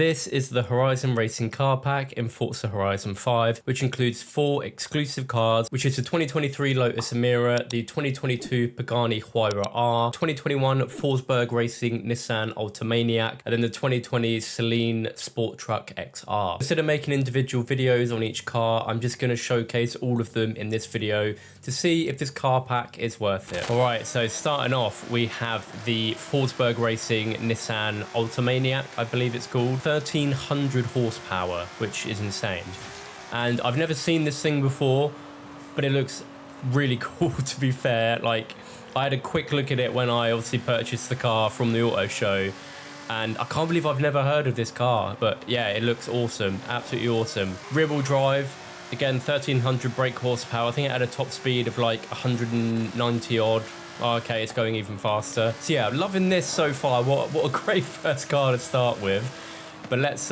this is the Horizon Racing car pack in Forza Horizon 5, which includes 4 exclusive cars, which is the 2023 Lotus Emira, the 2022 Pagani Huayra R, 2021 Forsberg Racing Nissan Altimaniac, and then the 2020 Saleen Sportruck XR. Instead of making individual videos on each car, I'm just going to showcase all of them in this video to see if this car pack is worth it. Alright, so starting off, we have the Forsberg Racing Nissan Altimaniac, I believe it's called. 1300 horsepower, which is insane. And I've never seen this thing before, but it looks really cool, to be fair. Like, I had a quick look at it when I obviously purchased the car from the auto show, and I can't believe I've never heard of this car. But yeah, it looks awesome, absolutely awesome. Rear-wheel drive, again, 1300 brake horsepower. I think it had a top speed of like 190 odd. Oh, okay, it's going even faster. So yeah, loving this so far. What a great first car to start with. But let's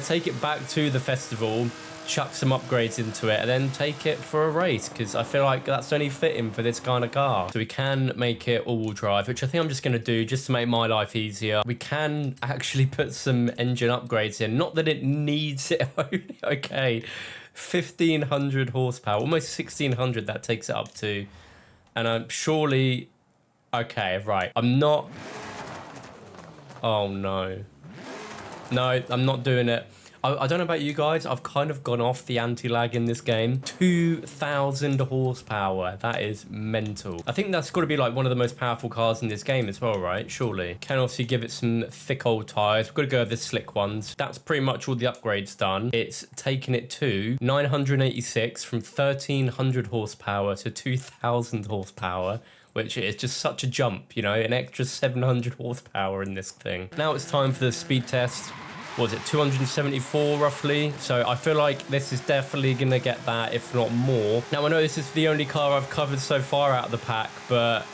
take it back to the festival, chuck some upgrades into it, and then take it for a race, because I feel like that's only fitting for this kind of car. So we can make it all-wheel drive, which I think I'm just going to do just to make my life easier. We can actually put some engine upgrades in. Not that it needs it. Okay, 1500 horsepower, almost 1600 that takes it up to. And I'm surely... Okay, right. I'm not... Oh, no. No, I'm not doing it. I don't know about you guys. I've kind of gone off the anti-lag in this game. 2000 horsepower. That is mental. I think that's got to be like one of the most powerful cars in this game as well, right? Surely. Can obviously give it some thick old tyres. We've got to go with the slick ones. That's pretty much all the upgrades done. It's taken it to 986 from 1300 horsepower to 2000 horsepower, which is just such a jump, you know, an extra 700 horsepower in this thing. Now it's time for the speed test. Was it 274 roughly? So I feel like this is definitely going to get that, if not more. Now I know this is the only car I've covered so far out of the pack, but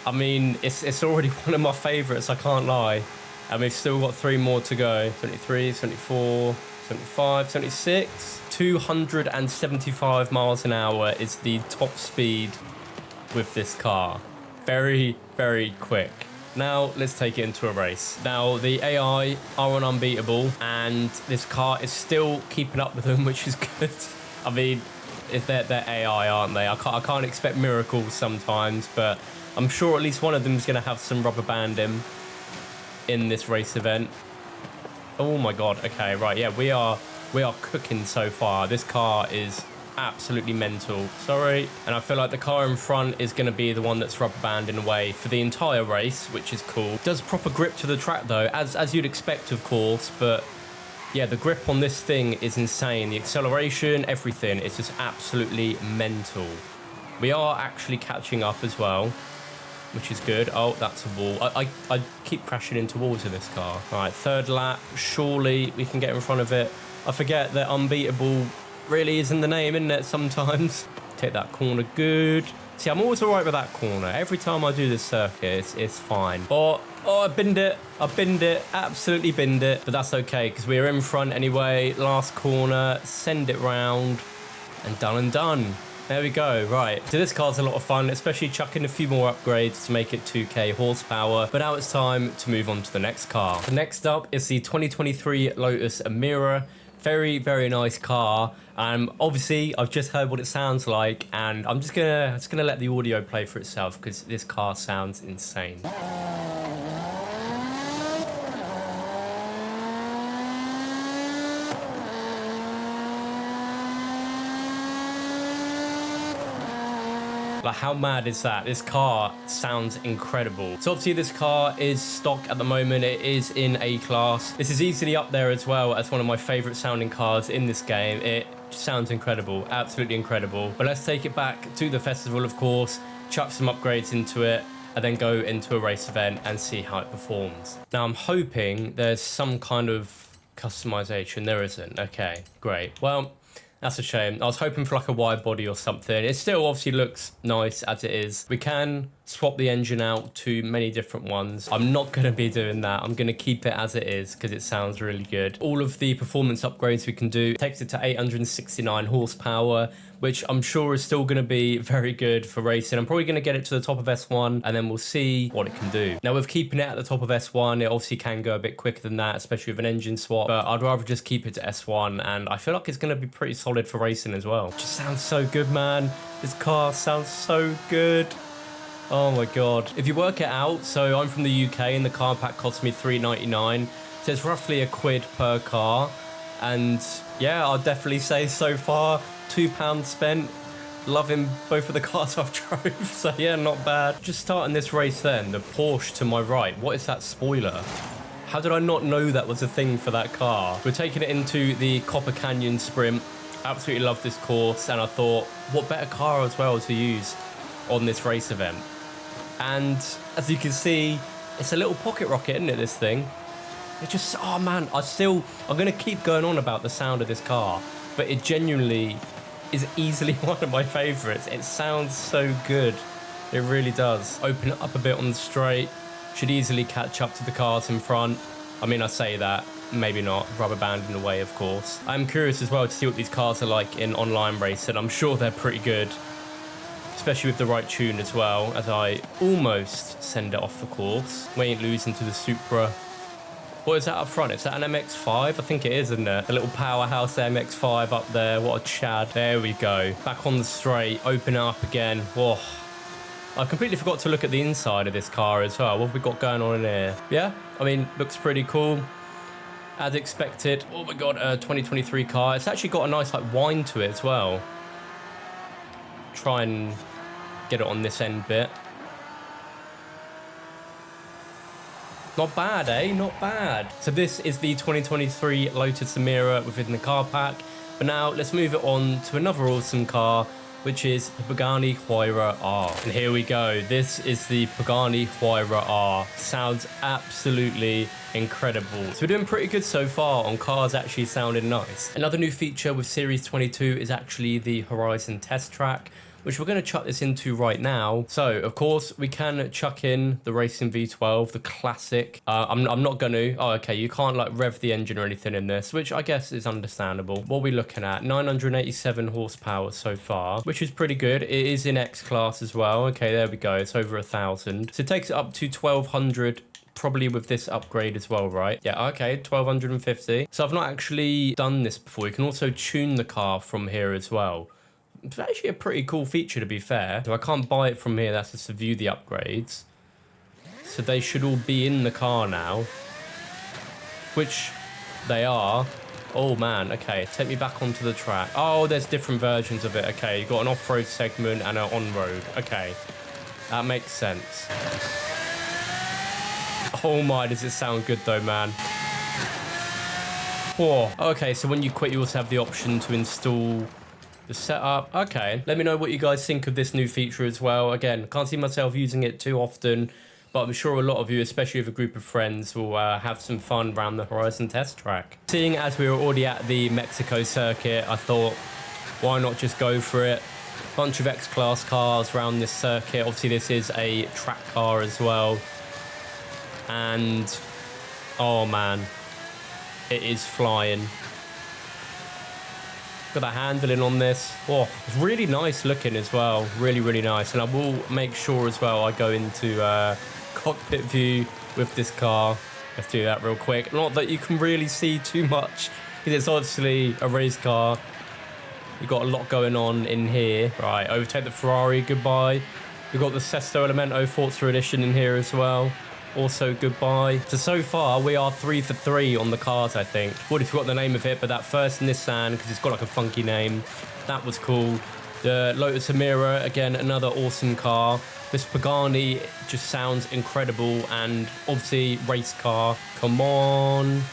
I mean, it's already one of my favorites, I can't lie. And we've still got 3 more to go. 73, 74, 75, 76. 275 miles an hour is the top speed with this car. Very, very quick. Now let's take it into a race. Now the AI are on unbeatable, and this car is still keeping up with them, which is good. I mean, they're AI, aren't they? I can't expect miracles sometimes, but I'm sure at least one of them is going to have some rubber banding in this race event. Oh my god. Okay, right. Yeah, we are cooking so far. This car is absolutely mental. Sorry. And I feel like the car in front is going to be the one that's rubber banding away for the entire race, which is cool. Does proper grip to the track though, as you'd expect, of course, but yeah, the grip on this thing is insane. The acceleration, everything, it's just absolutely mental. We are actually catching up as well, which is good. Oh, that's a wall. I keep crashing into walls in this car. All right, third lap. Surely we can get in front of it. I forget that unbeatable really isn't the name, isn't it, sometimes? Take that corner good. See, I'm always all right with that corner. Every time I do this circuit, it's fine. Oh, I binned it. I binned it. Absolutely binned it. But that's okay, because we're in front anyway. Last corner. Send it round. And done and done. There we go. Right. So this car's a lot of fun, especially chucking a few more upgrades to make it 2k horsepower. But now it's time to move on to the next car. The next up is the 2023 Lotus Emira. Very, very nice car. Obviously, I've just heard what it sounds like, and I'm just gonna let the audio play for itself, because this car sounds insane. Like, how mad is that? This car sounds incredible. So obviously this car is stock at the moment. It is in A class. This is easily up there as well as one of my favorite sounding cars in this game. It sounds incredible, absolutely incredible. But let's take it back to the festival, of course, chuck some upgrades into it, and then go into a race event and see how it performs. Now I'm hoping there's some kind of customization. There isn't. Okay, great. Well, that's a shame. I was hoping for like a wide body or something. It still obviously looks nice as it is. We can swap the engine out to many different ones. I'm not going to be doing that. I'm going to keep it as it is because it sounds really good. All of the performance upgrades we can do takes it to 869 horsepower. which I'm sure is still going to be very good for racing. I'm probably going to get it to the top of S1 and then we'll see what it can do. Now with keeping it at the top of S1, it obviously can go a bit quicker than that, especially with an engine swap, but I'd rather just keep it to S1 and I feel like it's going to be pretty solid for racing as well. It just sounds so good, man. This car sounds so good. Oh my God. If you work it out, so I'm from the UK and the car pack cost me £3.99. So it's roughly £1 per car. And yeah, I'll definitely say so far, £2 spent. Loving both of the cars I've drove. So yeah, not bad. Just starting this race then, the Porsche to my right. What is that spoiler? How did I not know that was a thing for that car? We're taking it into the Copper Canyon Sprint. Absolutely love this course. And I thought, what better car as well to use on this race event? And as you can see, it's a little pocket rocket, isn't it, this thing? It just, oh man, I'm going to keep going on about the sound of this car, but it genuinely is easily one of my favorites. It sounds so good. It really does. Open it up a bit on the straight. Should easily catch up to the cars in front. I mean, I say that, maybe not. Rubber band in the way, of course. I'm curious as well to see what these cars are like in online racing. I'm sure they're pretty good, especially with the right tune as well, as I almost send it off the course. We ain't losing to the Supra. What is that up front? Is that an MX-5? I think it is, isn't it? A little powerhouse MX-5 up there. What a Chad. There we go. Back on the straight. Open it up again. Whoa. I completely forgot to look at the inside of this car as well. What have we got going on in here? Yeah, I mean, looks pretty cool. As expected. Oh my God, a 2023 car. It's actually got a nice like whine to it as well. Try and get it on this end bit. Not bad, eh? Not bad. So this is the 2023 Lotus Emira within the car pack. But now let's move it on to another awesome car, which is the Pagani Huayra R. And here we go. This is the Pagani Huayra R. Sounds absolutely incredible. So we're doing pretty good so far on cars actually sounding nice. Another new feature with Series 22 is actually the Horizon Test Track, which we're going to chuck this into right now. So, of course, we can chuck in the Racing V12, the classic. I'm not going to. Oh, okay, you can't like rev the engine or anything in this, which I guess is understandable. What are we looking at? 987 horsepower so far, which is pretty good. It is in X class as well. Okay, there we go. It's over 1,000. So it takes it up to 1,200. Probably with this upgrade as well, right? Yeah, okay, 1,250. So I've not actually done this before. You can also tune the car from here as well. It's actually a pretty cool feature, to be fair. So I can't buy it from here. That's just to view the upgrades. So they should all be in the car now, which they are. Oh man, okay, take me back onto the track. Oh, there's different versions of it. Okay, you've got an off-road segment and an on-road. Okay, that makes sense. Oh my, does it sound good though, man. Whoa. Okay, so when you quit, you also have the option to install the setup. Okay, let me know what you guys think of this new feature as well. Again, can't see myself using it too often, but I'm sure a lot of you, especially with a group of friends, will have some fun around the Horizon Test Track. Seeing as we were already at the Mexico circuit, I thought, why not just go for it? Bunch of X-Class cars around this circuit. Obviously, this is a track car as well. And, oh man, it is flying. Got the handling on this. Oh, it's really nice looking as well. Really, really nice. And I will make sure as well I go into cockpit view with this car. Let's do that real quick. Not that you can really see too much, because it's obviously a race car. You've got a lot going on in here. Right, overtake the Ferrari, goodbye. We've got the Sesto Elemento Forza Edition in here as well. Also goodbye. So far we are 3 for 3 on the cars, I think. Would have forgot the name of it, but that first Nissan, because it's got like a funky name, that was cool. The Lotus Emira, again, another awesome car. This Pagani just sounds incredible, and obviously race car. Come on.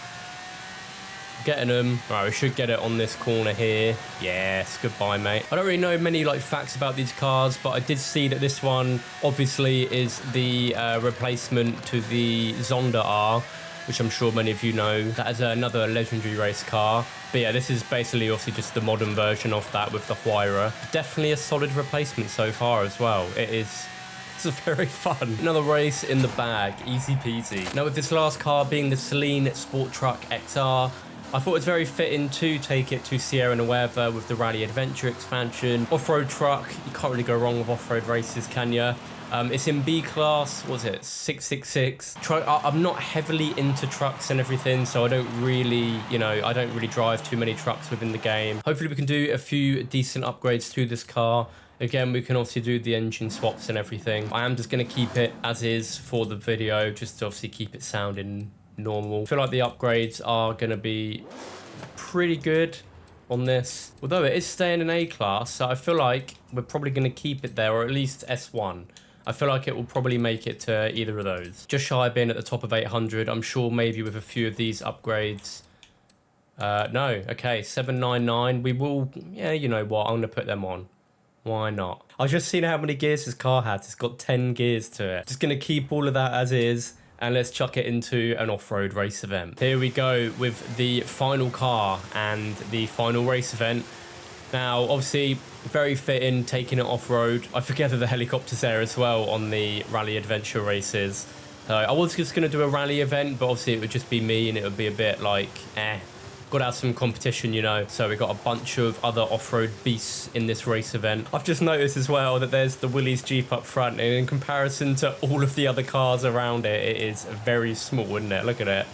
Getting them. Right, we should get it on this corner here. Yes, goodbye, mate. I don't really know many like facts about these cars, but I did see that this one obviously is the replacement to the Zonda R, which I'm sure many of you know. That is another legendary race car. But yeah, this is basically obviously just the modern version of that with the Huayra. Definitely a solid replacement so far as well. It is. It's very fun. Another race in the bag, easy peasy. Now with this last car being the Saleen Sportruck XR, I thought it was very fitting to take it to Sierra Nevada with the Rally Adventure expansion. Off-road truck, you can't really go wrong with off-road races, can you? It's in B class, what was it, 666. I'm not heavily into trucks and everything, so I don't really, I don't really drive too many trucks within the game. Hopefully we can do a few decent upgrades to this car. Again, we can obviously do the engine swaps and everything. I am just going to keep it as is for the video, just to obviously keep it sounding normal. I feel like the upgrades are going to be pretty good on this. Although it is staying in A class, so I feel like we're probably going to keep it there, or at least S1. I feel like it will probably make it to either of those. Just shy of being at the top of 800. I'm sure maybe with a few of these upgrades. No, okay, 799. We will, yeah, you know what, I'm going to put them on. Why not? I've just seen how many gears this car has. It's got 10 gears to it. Just going to keep all of that as is. And let's chuck it into an off-road race event. Here we go with the final car and the final race event. Now, obviously, very fitting, taking it off-road. I forget that the helicopter's there as well on the Rally Adventure races. So I was just going to do a rally event, but obviously it would just be me and it would be a bit like, got to have some competition, So we got a bunch of other off-road beasts in this race event. I've just noticed as well that there's the Willys Jeep up front, and in comparison to all of the other cars around it, it is very small, isn't it? Look at it.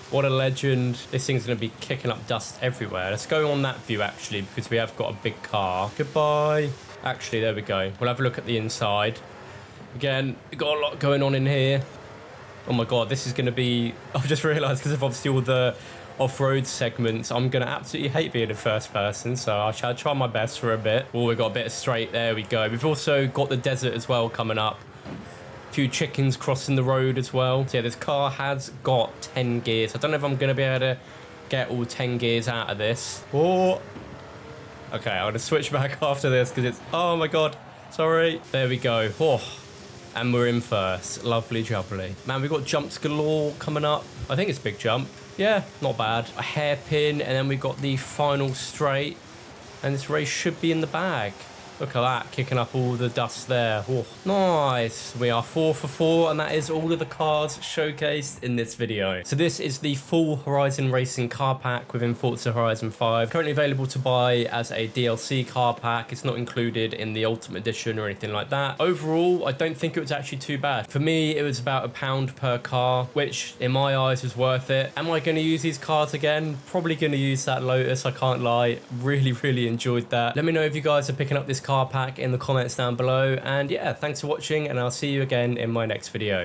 What a legend. This thing's going to be kicking up dust everywhere. Let's go on that view, actually, because we have got a big car. Goodbye. Actually, there we go. We'll have a look at the inside. Again, we've got a lot going on in here. Oh my God, this is going to be... I've just realised, because of obviously all the off-road segments, I'm going to absolutely hate being in first person, so I shall try my best for a bit. Oh, we've got a bit of straight. There we go. We've also got the desert as well coming up. Few chickens crossing the road as well. So yeah, this car has got 10 gears. I don't know if I'm going to be able to get all 10 gears out of this. Oh, okay, I'm going to switch back after this because it's, oh my God, sorry. There we go. Oh, and we're in first. Lovely jubbly. Man, we've got jumps galore coming up. I think it's big jump. Yeah, not bad. A hairpin, and then we got the final straight, and this race should be in the bag. Look at that, kicking up all the dust there. Oh, nice. We are 4 for 4, and that is all of the cars showcased in this video. So this is the full Horizon Racing car pack within Forza Horizon 5. Currently available to buy as a DLC car pack. It's not included in the Ultimate Edition or anything like that. Overall, I don't think it was actually too bad. For me, it was about £1 per car, which in my eyes was worth it. Am I going to use these cars again? Probably going to use that Lotus, I can't lie. Really enjoyed that. Let me know if you guys are picking up this car pack in the comments down below, and yeah, thanks for watching, and I'll see you again in my next video.